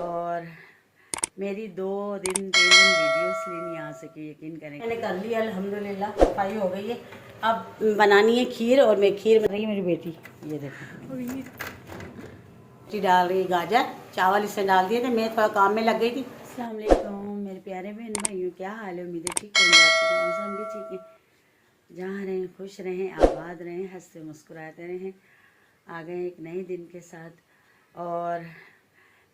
और मेरी 2 दिन 3 दिन वीडियो इसलिए नहीं आ सकी, यकीन करें। मैंने कर लिया अल्हम्दुलिल्लाह, सफाई हो गई है। अब बनानी है खीर और मैं खीर बना रही है। मेरी बेटी ये देखो डाल रही है गाजर, चावल इससे डाल दिए थे। मैं थोड़ा काम में लग गई थी। अस्सलाम वालेकुम मेरे प्यारे बहन भाइयों, क्या हाल है? उम्मीद है ठीक होंगे आपकी दुआओं से, हम भी ठीक हैं। जहाँ रहें खुश रहें, आबाद रहें, हंसते मुस्कुराते रहें। आ गए एक नए दिन के साथ। और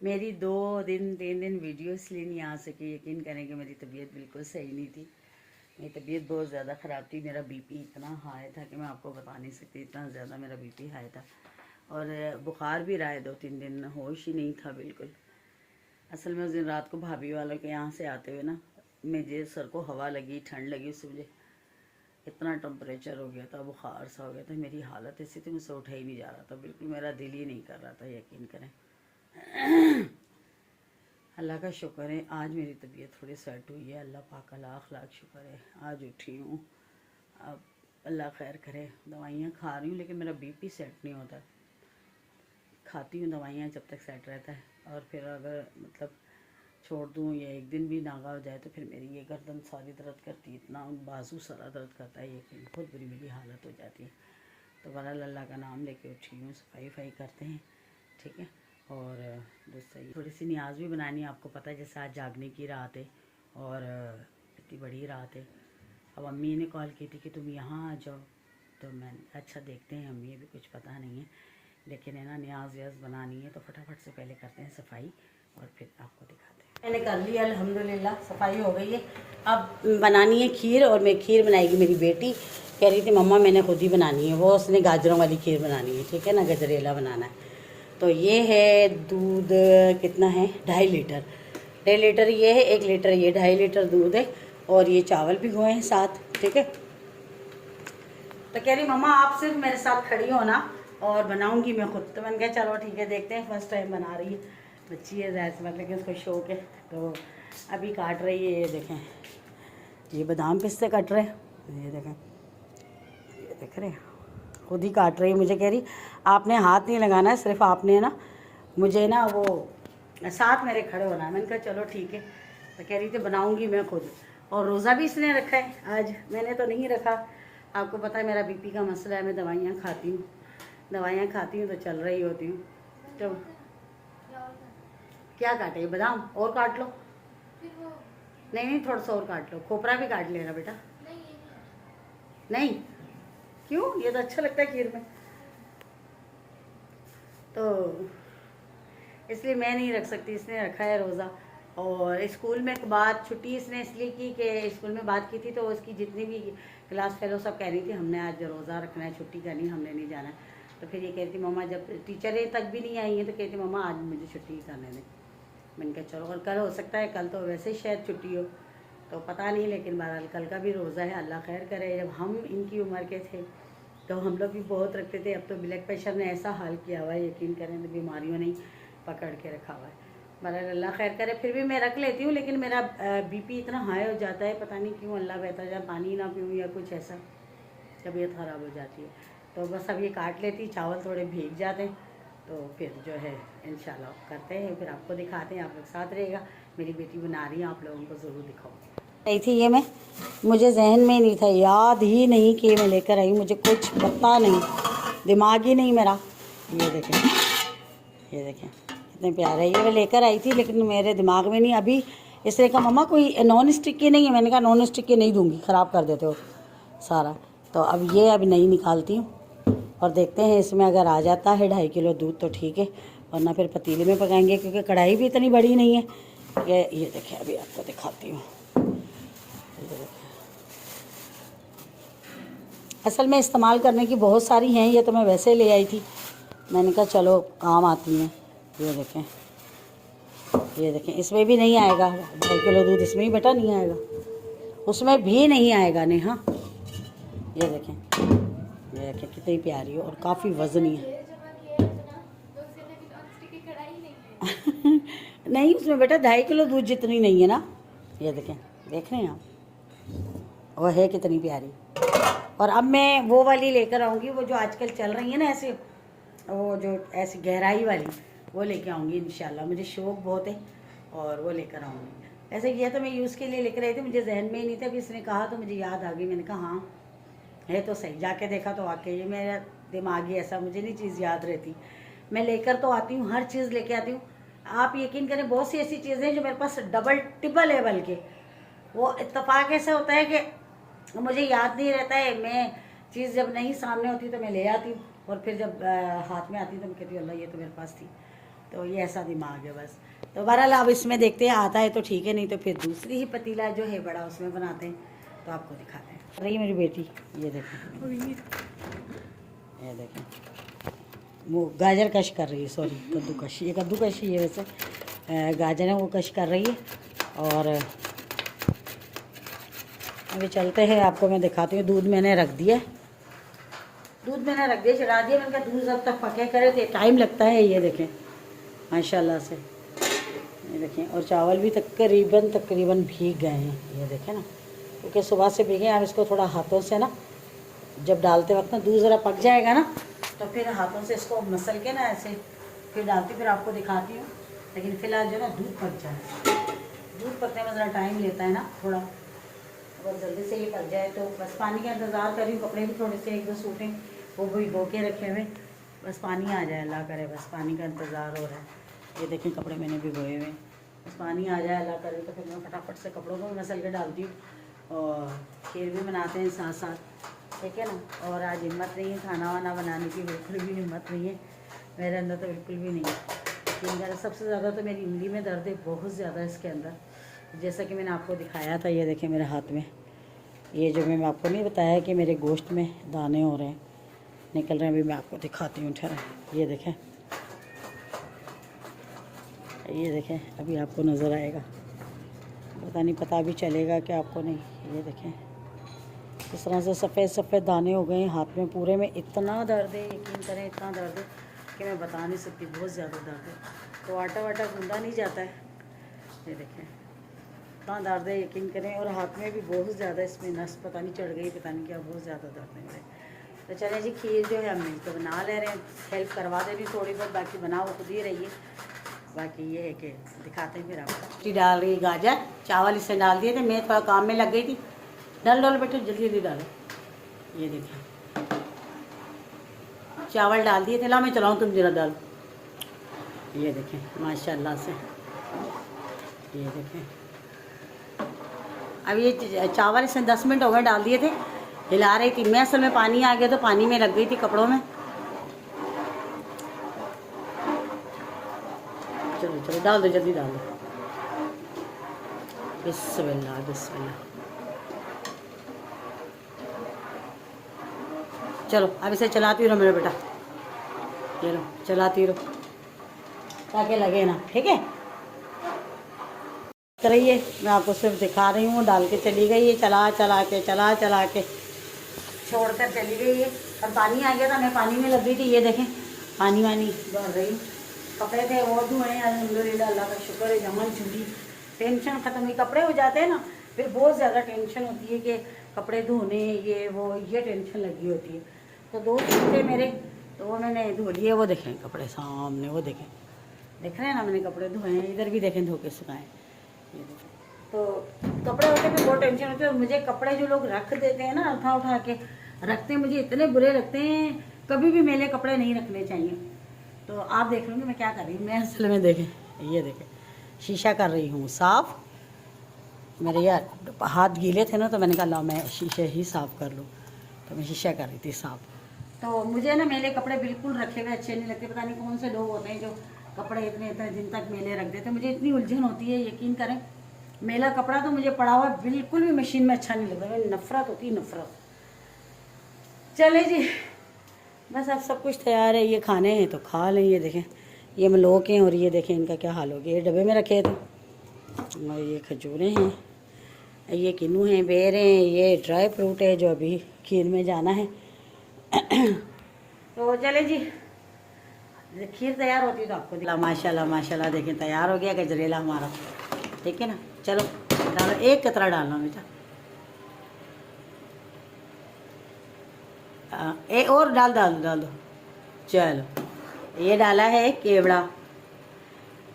मेरी 2 दिन 3 दिन वीडियो इसलिए नहीं आ सकी, यकीन करें कि मेरी तबीयत बिल्कुल सही नहीं थी। मेरी तबीयत बहुत ज़्यादा ख़राब थी। मेरा बीपी इतना हाई था कि मैं आपको बता नहीं सकती, इतना ज़्यादा मेरा बीपी हाई था। और बुखार भी रहा है 2-3 दिन, होश ही नहीं था बिल्कुल। असल में उस दिन रात को भाभी वालों के यहाँ से आते हुए ना, मुझे सर को हवा लगी, ठंड लगी, उससे मुझे इतना टेम्परेचर हो गया था, बुखार सा हो गया था। मेरी हालत ऐसी थी, मुझसे उठा ही नहीं जा रहा था, बिल्कुल मेरा दिल ही नहीं कर रहा था, यकीन करें। अल्लाह का शुक्र है आज मेरी तबीयत थोड़ी सेट हुई है। अल्लाह पाक का लाख लाख शुक्र है, आज उठी हूँ। अब अल्लाह खैर करे। दवाइयाँ खा रही हूँ लेकिन मेरा बीपी सेट नहीं होता। खाती हूँ दवाइयाँ जब तक सेट रहता है, और फिर अगर मतलब छोड़ दूँ या एक दिन भी नागा हो जाए तो फिर मेरी ये गर्दन सारी दर्द करती है, इतना बाजू सारा दर्द करता है, यकीन बहुत बुरी मेरी हालत हो जाती है। तो बहरहाल अल्लाह का नाम लेके उठी हूँ, सफाई वफाई करते हैं, ठीक है। और दूसरा थोड़ी सी न्याज भी बनानी है, आपको पता है जैसे आज जागने की रात है और इतनी बड़ी रात है। अब अम्मी ने कॉल की थी कि तुम यहाँ आ जाओ, तो मैं अच्छा देखते हैं, अम्मी भी कुछ पता नहीं है, लेकिन है ना न्याज व्याज बनानी है तो फटाफट से पहले करते हैं सफाई और फिर आपको दिखाते हैं। मैंने कर लिया अल्हम्दुलिल्लाह, सफाई हो गई है। अब बनानी है खीर और मैं खीर बनाएगी मेरी बेटी। कह रही थी मम्मा मैंने खुद ही बनानी है, वो उसने गाजरों वाली खीर बनानी है, ठीक है ना, गजरेला बनाना है। तो ये है दूध, कितना है 2.5 लीटर, 1.5 लीटर ये है, 1 लीटर ये, 2.5 लीटर दूध है। और ये चावल भिगोए हैं साथ, ठीक है। तो कह रही मम्मा आप सिर्फ मेरे साथ खड़ी हो ना और बनाऊंगी मैं खुद। तो मैंने कहा चलो ठीक है, देखते हैं, फर्स्ट टाइम बना रही है, बच्ची है ज़ाहिर सी बात, लेकिन उसको शौक है। तो अभी काट रही है, ये देखें, ये बादाम पिस्ते कट रहे हैं, ये देखें, ये देख रहे हैं, खुद ही काट रही है। मुझे कह रही आपने हाथ नहीं लगाना है, सिर्फ आपने ना मुझे ना वो साथ मेरे खड़े होना है। मैंने कहा चलो ठीक है। तो कह रही थी बनाऊंगी मैं खुद। और रोज़ा भी इसने रखा है आज, मैंने तो नहीं रखा। आपको पता है मेरा बीपी का मसला है, मैं दवाइयाँ खाती हूँ, दवाइयाँ खाती हूँ तो चल रही होती हूँ। तो क्या काटे, बादाम और काट लो। नहीं नहीं, थोड़ा सा और काट लो, खोपरा भी काट लेना बेटा। नहीं क्यों, ये तो अच्छा लगता है खीर में, तो इसलिए मैं नहीं रख सकती, इसने रखा है रोज़ा। और स्कूल में बात छुट्टी इसने इसलिए की कि स्कूल में बात की थी, तो उसकी जितनी भी क्लास फेलो सब कह रही थी हमने आज रोज़ा रखना है, छुट्टी करनी, हमने नहीं जाना है। तो फिर ये कह रही थी मम्मा, जब टीचरें तक भी नहीं आई हैं तो कहती मम्मा आज मुझे छुट्टी करने दें। मैंने कहा चलो, और कल हो सकता है, कल तो वैसे ही शायद छुट्टी हो, तो पता नहीं, लेकिन बहरहाल कल का भी रोज़ा है, अल्लाह खैर करे। जब हम इनकी उम्र के थे तो हम लोग भी बहुत रखते थे, अब तो ब्लड प्रेशर ने ऐसा हाल किया हुआ है, यकीन करें, तो बीमारियों ने पकड़ के रखा हुआ है। बहरहाल अल्लाह खैर करे, फिर भी मैं रख लेती हूँ, लेकिन मेरा बीपी इतना हाई हो जाता है, पता नहीं क्यों, अल्लाह बेहतर जाए, पानी ना पीऊँ या कुछ ऐसा, तबीयत ख़राब हो जाती है। तो बस अब ये काट लेती, चावल थोड़े भीग जाते हैं तो फिर जो है इंशाल्लाह करते हैं, फिर आपको दिखाते हैं, आप लोग साथ रहेगा। मेरी बेटी बना रही है, आप लोगों को ज़रूर दिखाऊँ। आई थी ये मैं, मुझे जहन में नहीं था, याद ही नहीं कि मैं लेकर आई, मुझे कुछ पता नहीं, दिमाग ही नहीं मेरा। ये देखें, ये देखें कितने प्यारे, ये मैं लेकर आई थी लेकिन मेरे दिमाग में नहीं। अभी इसने कहा मम्मा कोई नॉन स्टिक की नहीं है, मैंने कहा नॉन स्टिक की नहीं दूंगी, ख़राब कर देते हो सारा। तो अब ये अभी नहीं निकालती हूँ और देखते हैं इसमें अगर आ जाता है 2.5 किलो दूध तो ठीक है, वरना फिर पतीले में पकाएंगे, क्योंकि कढ़ाई भी इतनी बड़ी नहीं है। ये देखें, अभी आपको दिखाती हूँ। असल में इस्तेमाल करने की बहुत सारी हैं, ये तो मैं वैसे ले आई थी, मैंने कहा चलो काम आती हैं। ये देखें, ये देखें, इसमें भी नहीं आएगा 2.5 किलो दूध, इसमें ही बेटा नहीं आएगा, उसमें भी नहीं आएगा नेहा। ये देखें, ये देखें कितनी प्यारी है और काफ़ी वज़नी है। नहीं उसमें बेटा 2.5 किलो दूध जितनी नहीं है ना। ये देखें, देख रहे हैं आप, वो है कितनी प्यारी। और अब मैं वो वाली लेकर आऊँगी, वो जो आजकल चल रही है ना ऐसे, वो जो ऐसी गहराई वाली, वो लेके आऊँगी इंशाल्लाह। मुझे शौक़ बहुत है और वो लेकर आऊँगी। ऐसे किया तो मैं यूज़ के लिए लेकर आई थी, मुझे जहन में ही नहीं था। अभी इसने कहा तो मुझे याद आ गई। मैंने कहा हाँ है तो सही। जाके देखा तो वाकई ये मेरा दिमाग ही ऐसा, मुझे नहीं चीज़ याद रहती। मैं लेकर तो आती हूँ, हर चीज़ लेके आती हूँ। आप यकीन करें बहुत सी ऐसी चीज़ें हैं जो मेरे पास डबल ट्रिपल है, बल्कि वो इत्तेफाक ऐसा होता है कि मुझे याद नहीं रहता है। मैं चीज़ जब नहीं सामने होती तो मैं ले आती हूँ, और फिर जब हाथ में आती तो मैं कहती हूँ अल्लाह ये तो मेरे पास थी। तो ये ऐसा दिमाग है बस। तो बहरहाल अब इसमें देखते हैं, आता है तो ठीक है, नहीं तो फिर दूसरी ही पतीला जो है बड़ा उसमें बनाते हैं, तो आपको दिखाते हैं। रही मेरी बेटी, ये देखें, ये देखें वो गाजर कश कर रही है, सॉरी कद्दूकश, ये कद्दूकश ही है वैसे, गाजर है वो कश कर रही है। और अभी चलते हैं, आपको मैं दिखाती हूँ। दूध मैंने रख दिया, दूध मैंने रख दिया, चढ़ा दिया। मैंने कहा दूध जब तक पके करे तो टाइम लगता है। ये देखें माशाल्लाह से, ये देखें। और चावल भी तकरीबन भीग गए हैं, ये देखें ना, क्योंकि सुबह से भीगे। आप इसको थोड़ा हाथों से ना, जब डालते वक्त ना दूध ज़रा पक जाएगा ना, तो फिर हाथों से इसको मसल के ना ऐसे फिर डालती, फिर आपको दिखाती हूँ। लेकिन फ़िलहाल जो ना दूध पक जाए, दूध पकने में ज़रा टाइम लेता है ना थोड़ा, अगर जल्दी से ये पक जाए तो बस पानी का इंतज़ार कर रही हूँ। कपड़े भी थोड़े से एक दो सूटे वो भिगो के रखे हुए, बस पानी आ जाए, अल्लाह करे, बस पानी का इंतज़ार हो रहा है। ये देखें कपड़े मैंने भिगोए हुए, बस पानी आ जाए, अल्लाह करे, तो फिर मैं फटाफट से कपड़ों को मसल के डालती हूँ। और खीर भी बनाते हैं साथ साथ, ठीक है ना। और आज हिम्मत नहीं है खाना वाना बनाने की, बिल्कुल भी हिम्मत नहीं है मेरे अंदर, तो बिल्कुल भी नहीं है। लेकिन सबसे ज़्यादा तो मेरी इमली में दर्द है, बहुत ज़्यादा इसके अंदर, जैसा कि मैंने आपको दिखाया था। ये देखें मेरे हाथ में, ये जो मैं आपको नहीं बताया कि मेरे गोश्त में दाने हो रहे हैं, निकल रहे हैं। अभी मैं आपको दिखाती हूँ, ठहरा, ये देखें, ये देखें, अभी आपको नज़र आएगा, पता नहीं पता भी चलेगा कि आपको नहीं। ये देखें इस तरह से सफ़ेद सफ़ेद दाने हो गए हाथ में पूरे में। इतना दर्द है, यकीन करें इतना दर्द है कि मैं बता नहीं सकती, बहुत ज़्यादा दर्द है। तो आटा वाटा गूंदा नहीं जाता है। ये देखें इतना दर्द है, यकीन करें। और हाथ में भी बहुत ज़्यादा इसमें नस पता नहीं चढ़ गई, पता नहीं क्या, बहुत ज़्यादा दर्द है मेरे। तो चलें जी, खीर जो है हम मिल तो बना ले रहे हैं, हेल्प करवा दे रही थोड़ी बहुत, बाकी बनाओ खुद ही रहिए। बाकी ये है कि दिखाते हैं फिर आपको। डाल रही गाजर, चावल इससे डाल दिए थे, मैं थोड़ा काम में लग गई थी। डालो बेटे, जल्दी जल्दी डालो। ये देखिए चावल डाल दिए थे, ला मैं चलाऊँ, तुम जरा डालो। ये देखें माशाल्लाह से, ये देखें। अब ये चावल इसमें 10 मिनट हो गए डाल दिए थे, हिला रही थी मैं। असल में पानी आ गया तो पानी में लग गई थी कपड़ों में। चलो चलो डाल दो, जल्दी डाल दो। बिस्मिल्लाह बिस्मिल्लाह। चलो अब इसे चलाती रहो मेरा बेटा, चलो चलाती रहो ताकि लगे ना, ठीक है। करिए, मैं आपको सिर्फ दिखा रही हूँ। डाल के चली गई है, चला चला के छोड़ कर चली गई है। और पानी आ गया था, मैं पानी में लग गई थी। ये देखें पानी वानी भर रही हूँ। कपड़े थे वो धुए हैं अल्हम्दुलिल्लाह, अल्लाह का शुक्र है, जमन छुड़ी, टेंशन ख़त्म हुई। कपड़े हो जाते हैं ना, फिर बहुत ज़्यादा टेंशन होती है कि कपड़े धोने, ये वो, ये टेंशन लगी होती है। तो 2 दिन थे मेरे, तो वो मैंने धो लिए। वो देखें कपड़े सामने, वो देखें, देख रहे हैं ना, मैंने कपड़े धोए हैं। इधर भी देखें धो के सुखाएँ। ये देखें, तो कपड़े होते पे बहुत टेंशन होती है। और मुझे कपड़े जो लोग रख देते हैं ना, उठा उठा के रखते हैं, मुझे इतने बुरे लगते हैं। कभी भी मेले कपड़े नहीं रखने चाहिए। तो आप देख लूँगी मैं क्या कर रही हूँ। मैं असल में देखें, ये देखें शीशा कर रही हूँ साफ़। मेरे यार हाथ गीले थे ना, तो मैंने कहा ला मैं शीशे ही साफ़ कर लूँ, तो मैं शीशा कर रही थी साफ़। तो मुझे ना मेले कपड़े बिल्कुल रखे हुए अच्छे नहीं लगते। पता नहीं कौन से लोग होते हैं जो कपड़े इतने इतने दिन तक मेले रख देते हैं। मुझे इतनी उलझन होती है, यकीन करें। मेला कपड़ा तो मुझे पड़ा हुआ बिल्कुल भी मशीन में अच्छा नहीं लगता, मेरी नफ़रत होती है, नफ़रत। चले जी, बस अब सब कुछ तैयार है। ये खाने हैं तो खा लें। ये देखें ये मलोक हैं, और ये देखें इनका क्या हाल हो गया। ये डब्बे में रखे थे, और ये खजूरें हैं, ये किन्नू हैं, बेर हैं, ये ड्राई फ्रूट है जो अभी खीर में जाना है। तो चले जी, खीर तैयार होती है तो आपको दिला। माशाल्लाह माशाल्लाह, देखें तैयार हो गया गजरेला हमारा, ठीक है ना। चलो डालो, एक कतरा डालना बेटा, और डाल दो। चलो ये डाला है केवड़ा,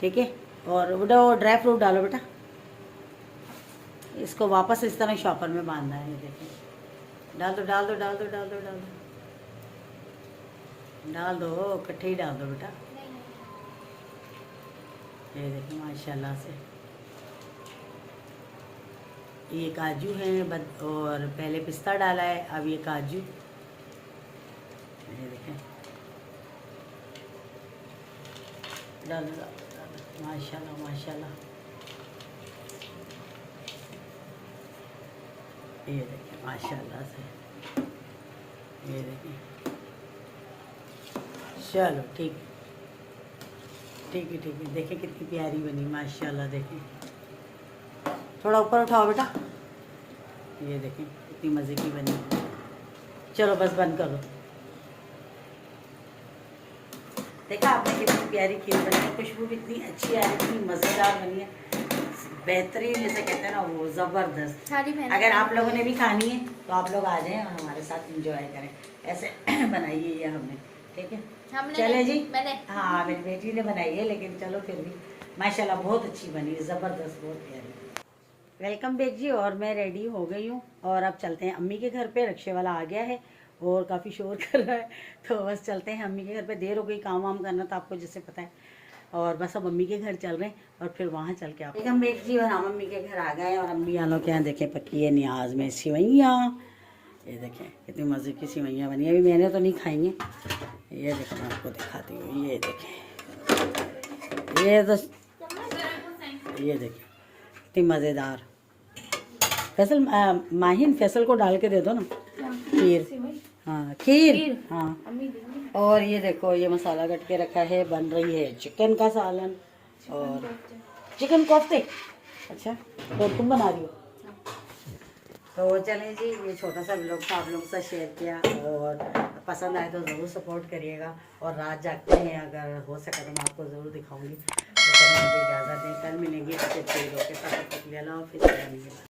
ठीक है। और वो ड्राई फ्रूट डालो बेटा, इसको वापस इस तरह शॉपर में बांधना है। ये देखिए, डाल दो डाल दो डाल दो डाल दो डाल दो डाल दो, इकट्ठे ही डाल दो बेटा। ये देखिए माशाल्लाह से ये काजू है और पहले पिस्ता डाला है, अब ये काजू। ये देखें, डाल दो माशाल्लाह माशाल्लाह। ये देखिए माशाल्लाह से, ये देखिए। चलो ठीक ठीक है ठीक है। देखें कितनी प्यारी बनी माशाल्लाह। देखें, थोड़ा ऊपर उठाओ बेटा। ये देखें कितनी मज़े की बनी। चलो बस बंद करो। देखा आपने कितनी प्यारी खीर बनी है, खुशबू कितनी अच्छी आ रही, कितनी मज़ेदार बनी है, बेहतरीन, जैसे कहते हैं ना वो ज़बरदस्त। अगर आप लोगों ने भी खानी है तो आप लोग आ जाएं और हमारे साथ एंजॉय करें। ऐसे बनाइए ये हमने, ठीक है। चले जी, मैंने हाँ मेरी बेटी ने बनाई है, लेकिन चलो फिर भी माशाल्लाह बहुत अच्छी बनी, ज़बरदस्त, बहुत प्यारी। वेलकम बैक जी। और मैं रेडी हो गई हूँ और अब चलते हैं अम्मी के घर पे। रिक्शे वाला आ गया है और काफ़ी शोर कर रहा है, तो बस चलते हैं अम्मी के घर पे। देर हो गई, काम वाम करना था आपको जैसे पता है, और बस अब अम्मी के घर चल रहे हैं और फिर वहाँ चल के आप वेलकम बैक जी। और हम अम्मी के घर आ गए और अम्मी वालों के यहाँ देखें पकी है न्याज में सिवैयाँ। ये देखें कितनी मज़े की सिवैयाँ बनी। अभी मैंने तो नहीं खाई हैं, ये देखो मैं आपको दिखाती हूँ। ये देखें, ये तो ये देखें कितनी मज़ेदार। फैसल माहिन फैसल को डाल के दे दो ना खीर। हाँ खीर हाँ। और ये देखो ये मसाला कट के रखा है, बन रही है चिकन का सालन और चिकन कोफ्ते। अच्छा तो तुम बना रही हो? तो चलें जी, ये छोटा सा व्लॉग था आप लोगों के साथ शेयर किया, और पसंद आए तो ज़रूर सपोर्ट करिएगा। और रात जागते हैं, अगर हो सके तो मैं आपको ज़रूर दिखाऊंगी। तो मुझे इजाज़त दें, कल मिलेंगे अच्छे अच्छे वीडियो के साथ। तब तक के लिए अल्लाह हाफ़िज़।